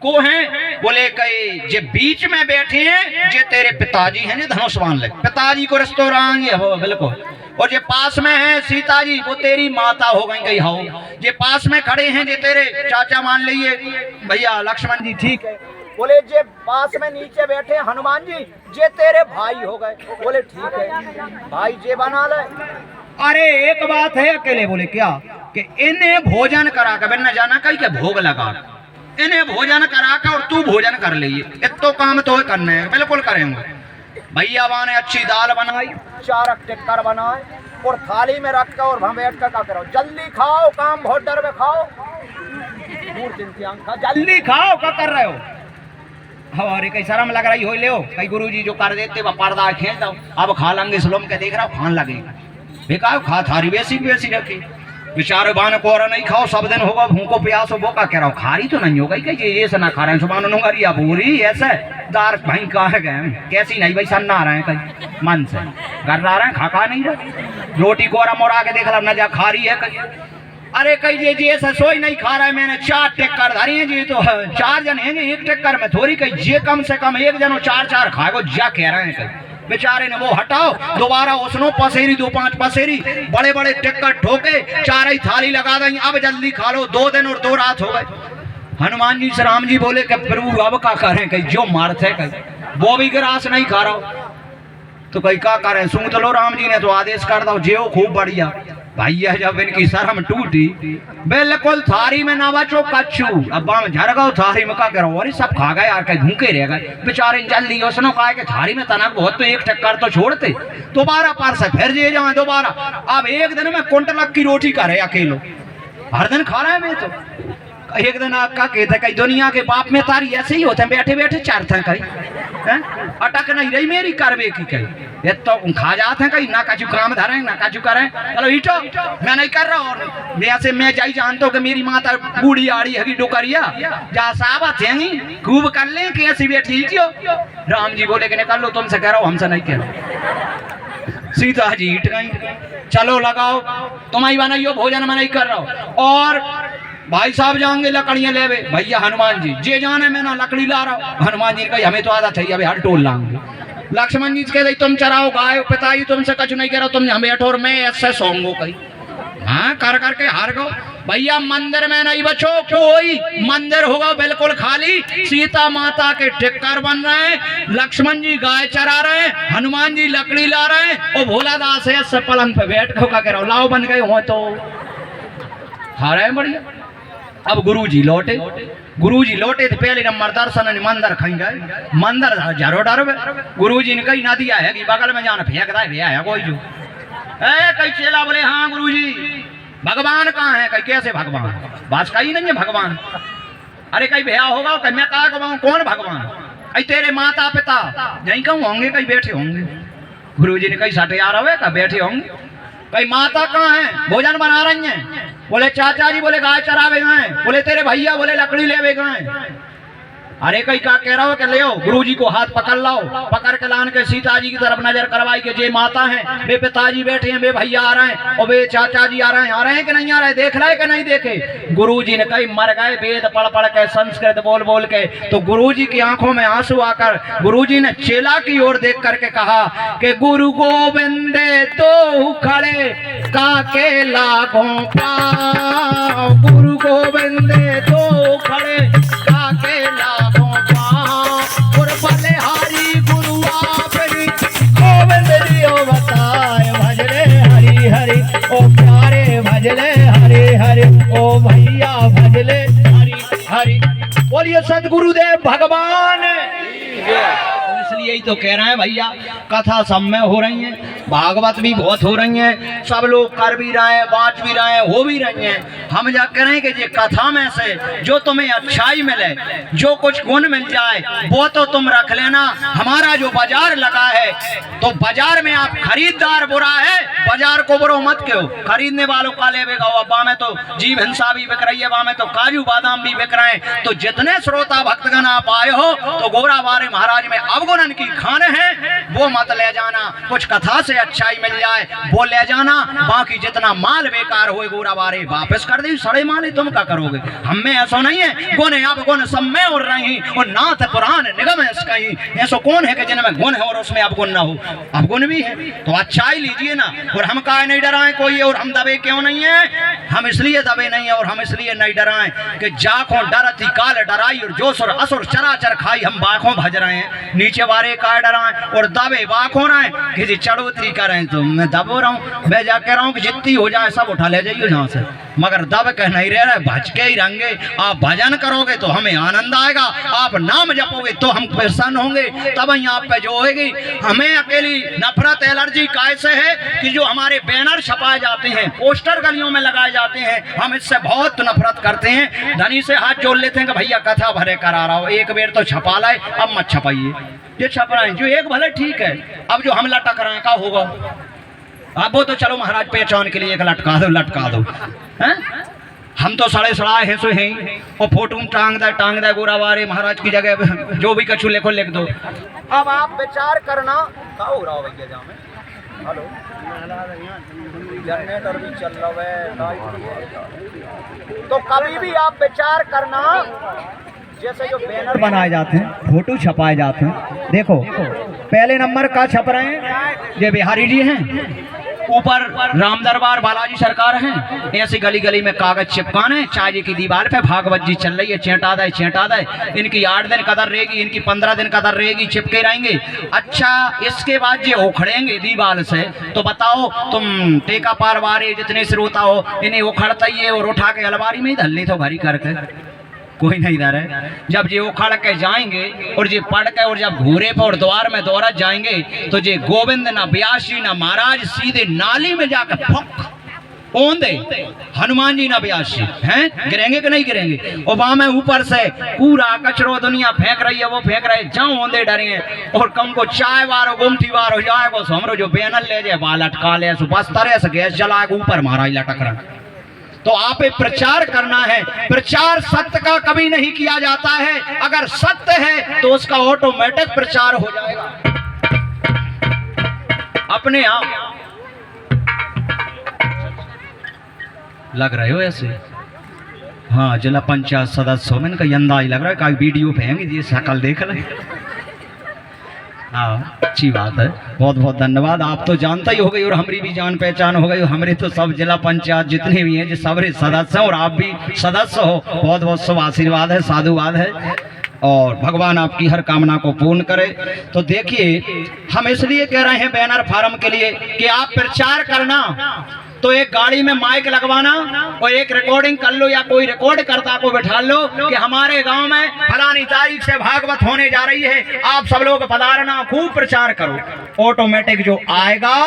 को हैं? बोले कई जे बीच में बैठे हैं जे तेरे पिताजी हैं, जे धनुष बाण ले पिताजी को रिश्तो रहेंगे हो बिल्कुल। और जे पास में है सीता जी वो तेरी माता हो गई कही हो। जे पास में खड़े हैं जे तेरे चाचा मान लीजिए भैया लक्ष्मण जी, ठीक है। बोले जे पास में नीचे बैठे हनुमान जी जे तेरे भाई हो गए। बोले ठीक है भाई जे बना ले। अरे एक बात है अकेले। बोले क्या? कि इन्हें भोजन करा कर न जाना कहीं के भोग लगा, इन्हें भोजन करा कर और तू भोजन कर ले, इतो काम तो करने है। बिल्कुल करेंगे भैया। ने अच्छी दाल बनाई, 4 टिक्कर बनाए और थाली में रख कर और वहां बैठ कर क्या करो, जल्दी खाओ, काम बहुत डर में खाओ, जल्दी खाओ, क्या कर रहे हो? हमारे कई शर्म लग रही हो ले हो कई गुरुजी जो कर देते वह पर्दा खींच दो, अब खा लेंगे स्लोम के देख रहा हूँ खान लगे बेकार खा थारी बेसी रखी बेचारे बान को और नहीं खाओ सब दिन होगा भूखो प्यास हो, वो का कह रहा हूँ खारी तो नहीं होगा ये से ना खा रहे हैं सुबह नोंगरिया पूरी ऐसे दार भाई कहा गए कैसी नहीं भाई सन्ना रहे हैं कहीं मन से घर रहा रहे हैं खा नहीं रहे रोटी को और मोड़ा के देख रहा न जा खा रही है कहीं। अरे कही जी ऐसा सोई नहीं खा रहा है, मैंने 4 टिक्कर धरी है जी, तो 4 जन हैं एक टिक्कर में थोड़ी कही जे कम से कम एक जनो 4 खाएगो जा कह रहे हैं कहीं। बेचारे ने वो हटाओ दोबारा उसनो पसेरी 2-5 पसेरी बड़े बड़े टिक्कर ठोके 4 ही थाली लगा देंगे, अब जल्दी खा लो। 2 दिन और 2 रात हो गए। हनुमान जी से राम जी बोले कि प्रभु अब क्या करें, कहीं जो मारते कहीं वो भी ग्रास नहीं खा रहा तो कहीं क्या करें, सुन तो लो राम जी ने तो आदेश कर दो जेओ खूब बढ़िया। भैया जब इनकी शर्म टूटी बिल्कुल थारी में ना बचो कच्छू, अब झर गो थारी में क्या करो, अरे सब खा गए यार, कहीं भूखे रह गए बेचारे। जल्दी उसने कहा कि थारी में तनक बहुत तो 1 टिक्कर तो छोड़ते, दोबारा पार से फिर जे जाए दोबारा। अब एक दिन में कुंटलक की रोटी करे अकेलो, हर दिन खा रहा है मैं तो। एक दिन आपका कहते कहीं दुनिया के बाप में तारी ऐसे ही होते हैं, बैठे बैठे चारते हैं कहीं अटक नहीं रही मेरी करवे की कहीं ये तो खा जाते हैं कहीं ना काजू काम धरे ना काजू करें। चलो ईटो मैं नहीं कर रहा और वैसे मैं जाई जानता हूँ कि मेरी माता बूढ़ी आड़ी है डुकरिया जा साबत है खूब कर लें कि ऐसी बैठी हो। राम जी बोले कि निकल लो, तुमसे कह रहा हूँ हमसे नहीं कह रहा। सीता जी ईट गई, चलो लगाओ तुम्हारी बनाइयो भोजन मैं नहीं कर रहा हूँ। और भाई साहब जाएंगे लकड़ियां लेवे, भैया हनुमान जी जे जाने में ना लकड़ी ला रहा हूं। हनुमान जी कही हमें तो आदत है अभी हर टोल लाएंगे। लक्ष्मण जी कह तुम चराओ गाय, पिताजी तुमसे कुछ नहीं कह रहा, तुम हमें बैठो और मैं ऐसे सोंगो कही हाँ कर करके हार गो। भैया मंदिर में नहीं बचो कोई, मंदिर होगा बिल्कुल खाली। सीता माता के टिक्कर बन रहे हैं, लक्ष्मण जी गाय चरा रहे हैं, हनुमान जी लकड़ी ला रहे हैं और भोला दास है पलंग पे बैठ कर कह रहा हूँ लाओ बन गए हो तो खा रहे हैं बढ़िया। अब गुरुजी लौटे तो पहले नंबर दर्शन मंदिर खाई गए, मंदिर जरो डर गुरुजी ने कही नदिया है कि बगल में जाना फेंक रहा है कोई जो कई चेला बोले हाँ गुरुजी भगवान कहाँ है, कहीं कैसे भगवान बात कही नहीं है भगवान। अरे कहीं भैया होगा कहीं मैं कहा कहूँ कौन भगवान, कहीं तेरे माता पिता नहीं कहूँ होंगे कहीं बैठे होंगे। गुरुजी ने कही 60 हुए का बैठे होंगे। कहीं माता कहाँ है, भोजन बना रही हैं। बोले चाचा जी बोले गाय चरावे गए, बोले तेरे भैया बोले लकड़ी लेवे गए। अरे कहीं क्या कह रहा हो कि ले गुरुजी को हाथ पकड़ लाओ, पकड़ के लान के सीता जी की तरफ नजर करवाई के जे माता हैं वे पिताजी बैठे हैं, वे भैया आ रहे हैं और वे चाचा जी आ रहे हैं कि नहीं आ रहे, देख रहे कि नहीं देखे। गुरुजी ने कहीं मर गए वेद पढ़ पढ़ के संस्कृत बोल बोल के, तो गुरुजी की आंखों में आंसू आकर गुरुजी ने चेला की ओर देख करके कहा कि गुरु गोविंद तो खड़े काके लागों पाओ, गुरु गोविंद तो खड़े काके लागों हरि ओ प्यारे भजले हरे हरे ओ भैया भजले हरि हरि। बोलिए सदगुरुदेव भगवान। तो इसलिए ही तो कह रहे हैं भैया कथा सब में हो रही है, भागवत भी बहुत हो रही है, सब लोग कर भी रहे हैं, बाँच भी रहे हैं, हो भी रही हैं। हम जा करें कि ये कथा में से जो तुम्हें अच्छाई मिले, जो कुछ गुण मिल जाए वो तो तुम रख लेना। हमारा जो बाजार लगा है तो बाजार में आप खरीददार बुरा है, बाजार को बुरो मत क्यों, खरीदने वालों का लेवेगा। अब में तो जीव हिंसा भी बिक रही है, वहां में तो काजू बादाम भी बिक रहे हैं। तो जितने श्रोता भक्तगण आप आए हो तो गोरा बारे महाराज में अवगुणन की खाने हैं वो मत ले जाना, कुछ कथा से अच्छाई मिल जाए वो ले जाना, बाकी जितना माल बेकार होए गोरा बारे वापस कर दी। सड़े माल तुम क्या करोगे? हमें ऐसा नहीं है गुण है, अब गुण सब में और रही और नाथ पुराण निगम है कहीं। ऐसा कौन है कि जिनमें गुण है और उसमें अब गुण ना हो? अब गुण भी है तो अच्छाई लीजिए ना। और हम काहे नहीं डराए कोई, और हम दबे क्यों नहीं है? हम इसलिए दबे नहीं है और हम इसलिए नहीं डराए कि जाखों डरती काल डराई और जो सुर असुर चराचर खाई, हम बाखों भज रहे हैं। नीचे वाले का डराए और दबे बाखों रहे किसी चढ़ोतरी करें तो मैं दबो रहा हूँ। मैं जाके रहा हूँ कि जितनी हो जाए सब उठा ले जाइए यहाँ से, मगर दब के नहीं रह रहे, भज के ही रहेंगे। आप भजन करोगे तो हमें आनंद आएगा, आप नाम जपोगे तो हम प्रसन्न होंगे, तब ही आप पे जो होगी। हमें अकेली नफरत एलर्जी कैसे है कि जो हमारे बैनर छपाए जाते हैं, पोस्टर गलियों में लगाए जाते हैं, हम इससे बहुत नफरत करते हैं। धनी से हाथ जोड़ लेते हैं कि भैया कथा भरे करा रहा हो, एक बेर तो छपा लाए, अब मत छपाइए। ये छप रहे हैं जो एक भले ठीक है, अब जो हम लटक रहे हैं क्या होगा? अब वो तो चलो महाराज पहचान के लिए एक लटका दो हैं? हम तो सड़े सड़ाए हैं सो हैं और फोटो टांग दे गोरा वारे महाराज की जगह जो भी कछु लिखो लिख दो। अब आप विचार करना क्या हो रहा हो भैया जहाँ में? हेलो, जनरेटर भी चल रहा है, तो कभी भी आप विचार करना, जैसे जो बैनर बनाए जाते हैं, फोटो छपाए जाते हैं, देखो पहले नंबर का छप रहे हैं ये बिहारी जी हैं, ऊपर राम दरबार बालाजी सरकार हैं, ऐसी गली गली में कागज चिपकाने, चाय की दीवार पे भागवत जी चल रही है, चेंटा दे। इनकी 8 दिन कदर रहेगी, इनकी 15 दिन कदर रहेगी, चिपके रहेंगे। अच्छा, इसके बाद ये उखड़ेंगे दीवार से, तो बताओ तुम टेका पार वारे जितने श्रोता हो, इन्हें उखड़ता ही है और उठा के अलमारी में ही धल ली तो घरी करके कोई नहीं डर है। जब ये उखड़ के जाएंगे और ये पढ़ के और जब घूरे पर और द्वार में दौरा जाएंगे तो ये गोविंद ना व्यास जी ना महाराज सीधे नाली में जाकर फुक ओंदे, हनुमान जी ना व्यास जी हैं, गिरेंगे कि नहीं गिरेंगे? और वहां में ऊपर से पूरा कचरो दुनिया फेंक रही है, वो फेंक रहे जाओ ओंदे डरे हैं। और कम को चाय वारो गुमठी वार हो जाएगा, हमरो जो बैनर ले जाए बाल अटका ले, बस तरह से गैस जलाएगा, ऊपर महाराज लटक रहा। तो आप प्रचार करना है, प्रचार सत्य का कभी नहीं किया जाता है, अगर सत्य है तो उसका ऑटोमेटिक प्रचार हो जाएगा अपने आप। लग रहे हो ऐसे? हाँ, जिला पंचायत सदस्य हो, मैंने कहा अंदाज लग रहा है, कहीं वीडियो भेजेंगे, ये शकल देख ले। हाँ, अच्छी बात है, बहुत बहुत धन्यवाद। आप तो जानता ही हो गई और हमारी भी जान पहचान हो गई। हमारे तो सब जिला पंचायत जितने भी हैं जो सबरे सदस्य हैं और आप भी सदस्य हो, बहुत बहुत शुभ आशीर्वाद है, साधुवाद है और भगवान आपकी हर कामना को पूर्ण करे। तो देखिए, हम इसलिए कह रहे हैं बैनर फार्म के लिए कि आप प्रचार करना तो एक गाड़ी में माइक लगवाना और एक रिकॉर्डिंग कर लो या कोई रिकॉर्ड करता को बैठा लो कि हमारे गांव में फलानी तारीख से भागवत होने जा रही है, आप सब लोग पधारना, खूब प्रचार करो। ऑटोमेटिक जो आएगा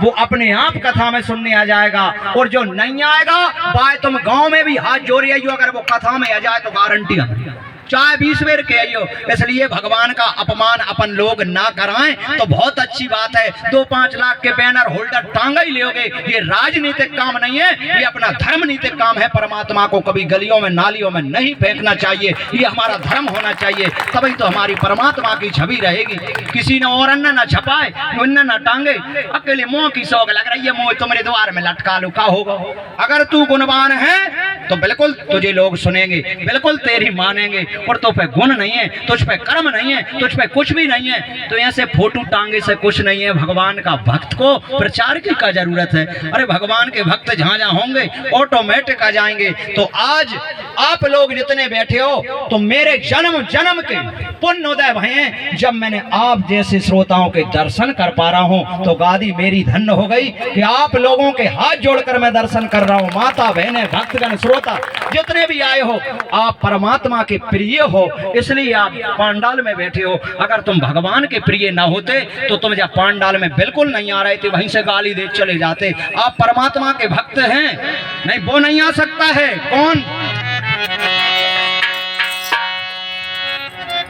वो अपने आप कथा में सुनने आ जाएगा, और जो नहीं आएगा भाई तुम गांव में भी हाथ जोड़ आइयो, अगर वो कथा में आ जाए तो गारंटी है, चाहे 20 बेर के आइयो। इसलिए भगवान का अपमान अपन लोग ना कराएं तो बहुत अच्छी बात है। 2-5 लाख के बैनर होल्डर टांगा ही लोगे, ये राजनीतिक काम नहीं है, ये अपना धर्म नीतिक काम है। परमात्मा को कभी गलियों में नालियों में नहीं फेंकना चाहिए, ये हमारा धर्म होना चाहिए, तभी तो हमारी परमात्मा की छवि रहेगी। किसी ने और अन्ना ना छपाए, उन्ना ना टांगे, अकेले मुंह की शौक लग रही है, मुंह तुम्हारे द्वार में लटका लो, क्या होगा? अगर तू गुणवान है तो बिल्कुल तुझे लोग सुनेंगे, बिल्कुल तेरी मानेंगे, और तो पे गुण नहीं है, तुझ पे कर्म नहीं है, तुझ पे कुछ भी नहीं है, तो ऐसे फोटो टांगे से कुछ नहीं है। भगवान का भक्त को प्रचार की क्या जरूरत है? अरे भगवान के भक्त जहां जहां होंगे ऑटोमेटिक आ जाएंगे। तो आज आप लोग जितने बैठे हो तो मेरे जन्म जन्म के पुण्योदय भये, जब मैंने आप जैसे श्रोताओं के दर्शन कर पा रहा हूं तो गादी मेरी धन्य हो गई कि आप लोगों के हाथ जोड़कर मैं दर्शन कर रहा हूं। माता बहने भक्तगण श्रोता जितने भी आए हो, आप परमात्मा के प्रिय हो, इसलिए आप पांडाल में बैठे हो। अगर तुम भगवान के प्रिय ना होते तो तुम जब पांडाल में बिल्कुल नहीं आ रहे थे, वहीं से गाली दे चले जाते। आप परमात्मा के भक्त हैं, नहीं वो नहीं आ सकता है। कौन?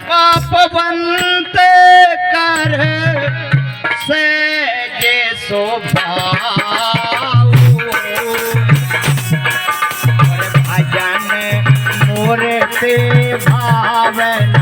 पापवंत कर से जे शोभाऊ, भजन मूर्ति भावना